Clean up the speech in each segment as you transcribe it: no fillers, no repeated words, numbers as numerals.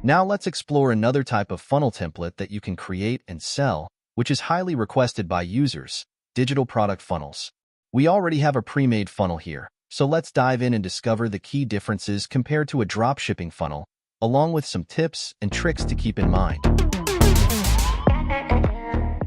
Now let's explore another type of funnel template that you can create and sell, which is highly requested by users: digital product funnels. We already have a pre-made funnel here, so let's dive in and discover the key differences compared to a dropshipping funnel, along with some tips and tricks to keep in mind.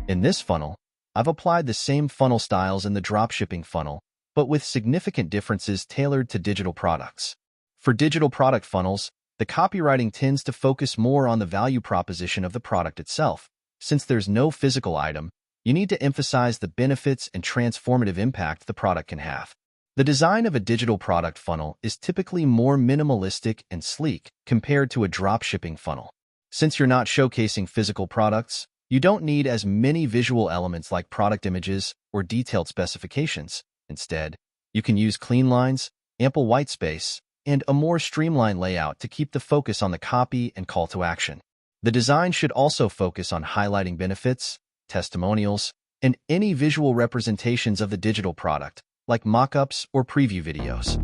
In this funnel, I've applied the same funnel styles in the dropshipping funnel, but with significant differences tailored to digital products. For digital product funnels, the copywriting tends to focus more on the value proposition of the product itself. Since there's no physical item, you need to emphasize the benefits and transformative impact the product can have. The design of a digital product funnel is typically more minimalistic and sleek compared to a dropshipping funnel. Since you're not showcasing physical products, you don't need as many visual elements like product images or detailed specifications. Instead, you can use clean lines, ample white space, and a more streamlined layout to keep the focus on the copy and call to action. The design should also focus on highlighting benefits, testimonials, and any visual representations of the digital product, like mock-ups or preview videos.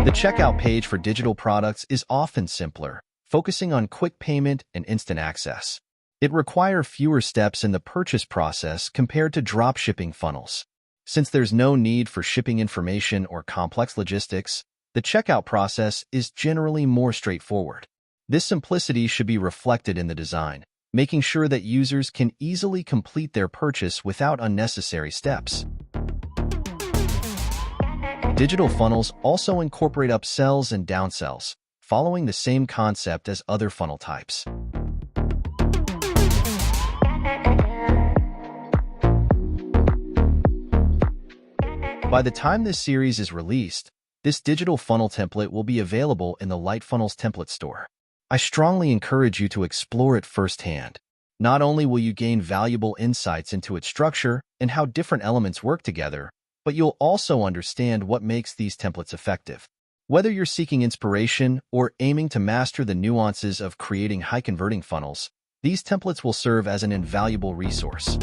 The checkout page for digital products is often simpler, focusing on quick payment and instant access. It requires fewer steps in the purchase process compared to dropshipping funnels. Since there's no need for shipping information or complex logistics, the checkout process is generally more straightforward. This simplicity should be reflected in the design, making sure that users can easily complete their purchase without unnecessary steps. Digital funnels also incorporate upsells and downsells, following the same concept as other funnel types. By the time this series is released, this digital funnel template will be available in the LightFunnels template store. I strongly encourage you to explore it firsthand. Not only will you gain valuable insights into its structure and how different elements work together, but you'll also understand what makes these templates effective. Whether you're seeking inspiration or aiming to master the nuances of creating high-converting funnels, these templates will serve as an invaluable resource.